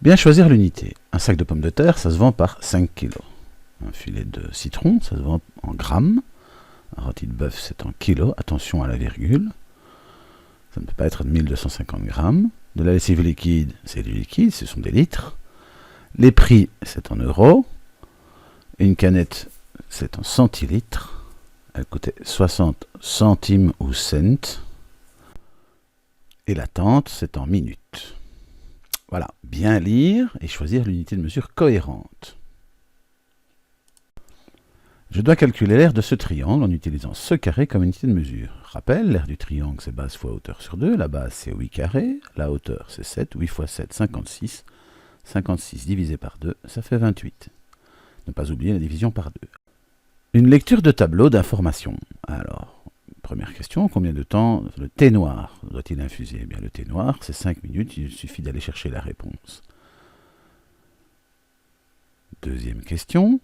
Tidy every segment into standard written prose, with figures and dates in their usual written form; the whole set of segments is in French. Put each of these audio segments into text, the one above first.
Bien choisir l'unité. Un sac de pommes de terre, ça se vend par 5 kg. Un filet de citron, ça se vend en grammes. Un rôti de bœuf, c'est en kilos. Attention à la virgule. Ça ne peut pas être de 1250 grammes. De la lessive liquide, c'est du liquide, ce sont des litres. Les prix, c'est en euros. Une canette, c'est en centilitres. Elle coûtait 60 centimes ou cents. Et la tente, c'est en minutes. Voilà, bien lire et choisir l'unité de mesure cohérente. Je dois calculer l'aire de ce triangle en utilisant ce carré comme unité de mesure. Rappel, l'aire du triangle c'est base fois hauteur sur 2, la base c'est 8 carrés, la hauteur c'est 7, 8 fois 7, 56. 56 divisé par 2, ça fait 28. Ne pas oublier la division par 2. Une lecture de tableau d'information. Alors, première question, combien de temps le thé noir doit-il infuser? Eh bien, le thé noir, c'est 5 minutes, il suffit d'aller chercher la réponse. Deuxième question,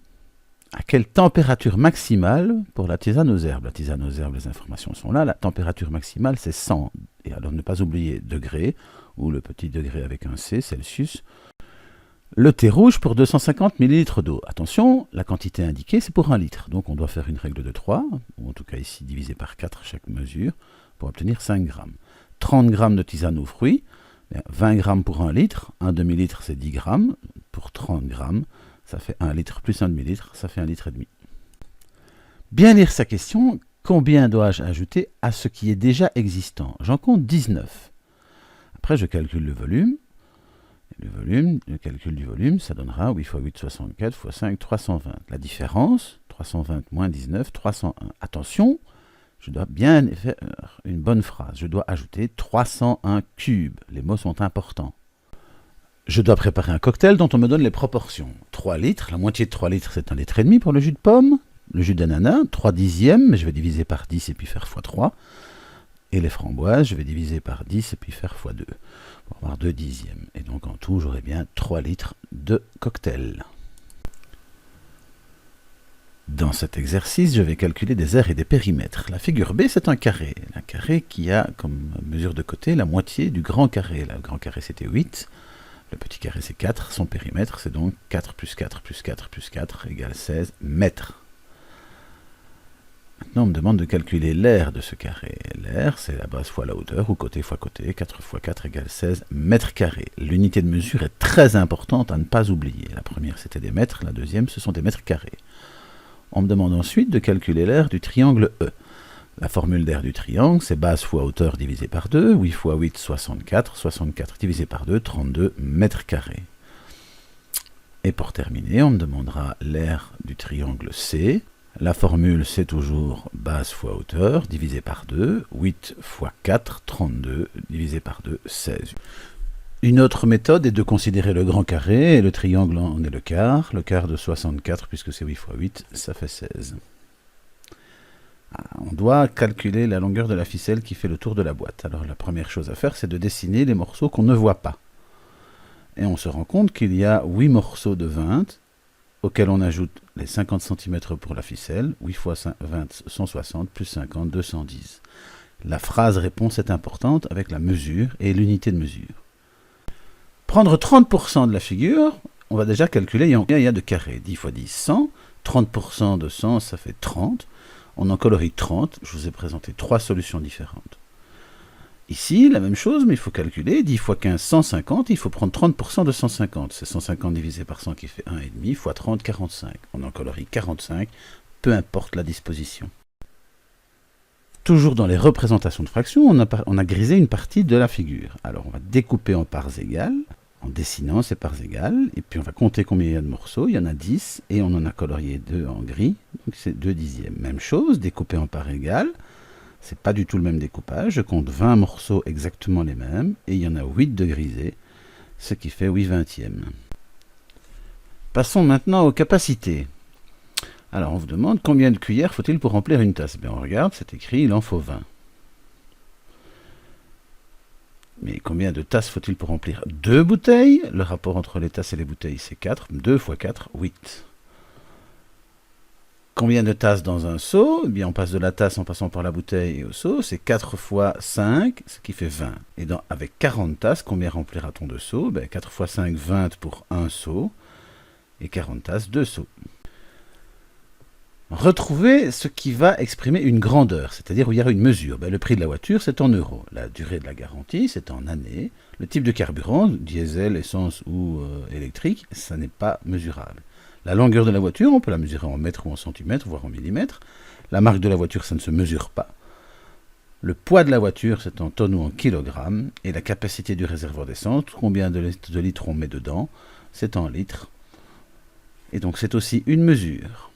à quelle température maximale pour la tisane aux herbes? La tisane aux herbes, les informations sont là, la température maximale c'est 100. Et alors ne pas oublier degré, ou le petit degré avec un C, Celsius. Le thé rouge pour 250 ml d'eau. Attention, la quantité indiquée c'est pour 1 litre. Donc on doit faire une règle de 3, ou en tout cas ici divisé par 4 chaque mesure, pour obtenir 5 grammes. 30 grammes de tisane aux fruits, 20 grammes pour 1 litre, un demi-litre c'est 10 grammes, pour 30 grammes, ça fait 1 litre plus 1 demi-litre, ça fait 1,5 litre. Bien lire sa question, combien dois-je ajouter à ce qui est déjà existant? J'en compte 19. Après je calcule le volume. Le calcul du volume, ça donnera 8 fois 8, 64, fois 5, 320. La différence, 320 moins 19, 301. Attention, je dois bien faire une bonne phrase. Je dois ajouter 301 cubes. Les mots sont importants. Je dois préparer un cocktail dont on me donne les proportions. 3 litres, la moitié de 3 litres, c'est 1,5 litre pour le jus de pomme. Le jus d'ananas, 3 dixièmes, mais je vais diviser par 10 et puis faire x 3. Et les framboises, je vais diviser par 10 et puis faire x 2. Pour avoir 2 dixièmes. Et donc en tout, j'aurai bien 3 litres de cocktail. Dans cet exercice, je vais calculer des aires et des périmètres. La figure B, c'est un carré. Un carré qui a comme mesure de côté la moitié du grand carré. Le grand carré, c'était 8. Le petit carré, c'est 4. Son périmètre, c'est donc 4 plus 4 plus 4 plus 4 égale 16 mètres. Maintenant, on me demande de calculer l'aire de ce carré. L'aire, c'est la base fois la hauteur, ou côté fois côté. 4 fois 4 égale 16 mètres carrés. L'unité de mesure est très importante à ne pas oublier. La première, c'était des mètres. La deuxième, ce sont des mètres carrés. On me demande ensuite de calculer l'aire du triangle E. La formule d'aire du triangle, c'est base fois hauteur divisé par 2. 8 fois 8, 64. 64 divisé par 2, 32 mètres carrés. Et pour terminer, on me demandera l'aire du triangle C. La formule, c'est toujours base fois hauteur, divisé par 2, 8 fois 4, 32, divisé par 2, 16. Une autre méthode est de considérer le grand carré, et le triangle en est le quart de 64, puisque c'est 8 fois 8, ça fait 16. On doit calculer la longueur de la ficelle qui fait le tour de la boîte. Alors la première chose à faire, c'est de dessiner les morceaux qu'on ne voit pas. Et on se rend compte qu'il y a 8 morceaux de 20, auquel on ajoute les 50 cm pour la ficelle, 8 fois 20, 160, plus 50, 210. La phrase réponse est importante avec la mesure et l'unité de mesure. Prendre 30% de la figure, on va déjà calculer combien il y a de carrés. 10 fois 10, 100. 30% de 100, ça fait 30. On en colorie 30. Je vous ai présenté 3 solutions différentes. Ici, la même chose, mais il faut calculer. 10 fois 15, 150. Il faut prendre 30% de 150. C'est 150 divisé par 100 qui fait 1,5 fois 30, 45. On en colorie 45, peu importe la disposition. Toujours dans les représentations de fractions, on a grisé une partie de la figure. Alors, on va découper en parts égales, en dessinant ces parts égales, et puis on va compter combien il y a de morceaux. Il y en a 10, et on en a colorié 2 en gris, donc c'est 2 dixièmes. Même chose, découpé en parts égales. C'est pas du tout le même découpage, je compte 20 morceaux exactement les mêmes, et il y en a 8 de grisés, ce qui fait 8 vingtièmes. Passons maintenant aux capacités. Alors on vous demande combien de cuillères faut-il pour remplir une tasse? Bien on regarde, c'est écrit, il en faut 20. Mais combien de tasses faut-il pour remplir 2 bouteilles? Le rapport entre les tasses et les bouteilles c'est 4, 2 fois 4, 8. Combien de tasses dans un seau? Eh bien, on passe de la tasse en passant par la bouteille et au seau. C'est 4 fois 5, ce qui fait 20. Et avec 40 tasses, combien remplira-t-on de seaux? 4 fois 5, 20 pour un seau. Et 40 tasses, 2 seaux. Retrouvez ce qui va exprimer une grandeur, c'est-à-dire où il y aura une mesure. Le prix de la voiture, c'est en euros. La durée de la garantie, c'est en années. Le type de carburant, diesel, essence ou électrique, ça n'est pas mesurable. La longueur de la voiture, on peut la mesurer en mètres ou en centimètres, voire en millimètres. La marque de la voiture, ça ne se mesure pas. Le poids de la voiture, c'est en tonnes ou en kilogrammes. Et la capacité du réservoir d'essence, combien de litres on met dedans, c'est en litres. Et donc c'est aussi une mesure.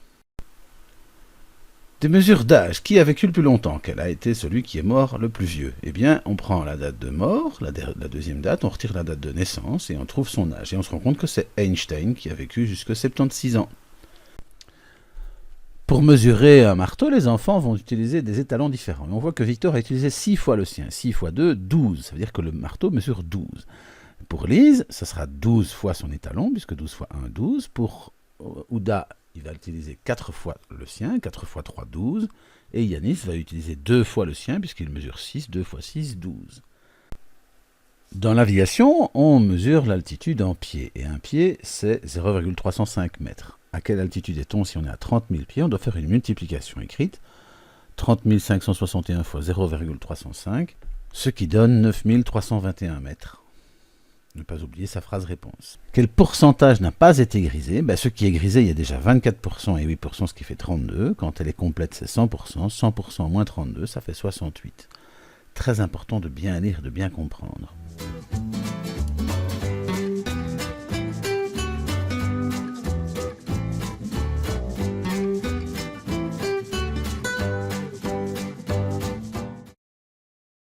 Des mesures d'âge. Qui a vécu le plus longtemps? Quel a été celui qui est mort le plus vieux? Eh bien, on prend la date de mort, la deuxième date, on retire la date de naissance et on trouve son âge. Et on se rend compte que c'est Einstein qui a vécu jusqu'à 76 ans. Pour mesurer un marteau, les enfants vont utiliser des étalons différents. Et on voit que Victor a utilisé 6 fois le sien. 6 fois 2, 12. Ça veut dire que le marteau mesure 12. Pour Lise, ça sera 12 fois son étalon, puisque 12 fois 1, 12. Pour Ouda, il va utiliser 4 fois le sien, 4 fois 3, 12. Et Yanis va utiliser 2 fois le sien, puisqu'il mesure 6, 2 fois 6, 12. Dans l'aviation, on mesure l'altitude en pieds. Et un pied, c'est 0,305 mètres. À quelle altitude est-on si on est à 30 000 pieds? On doit faire une multiplication écrite. 30 561 fois 0,305, ce qui donne 9 321 mètres. Ne pas oublier sa phrase réponse. Quel pourcentage n'a pas été grisé? Ce qui est grisé, il y a déjà 24% et 8%, ce qui fait 32. Quand elle est complète, c'est 100%. 100% moins 32, ça fait 68. Très important de bien lire, de bien comprendre.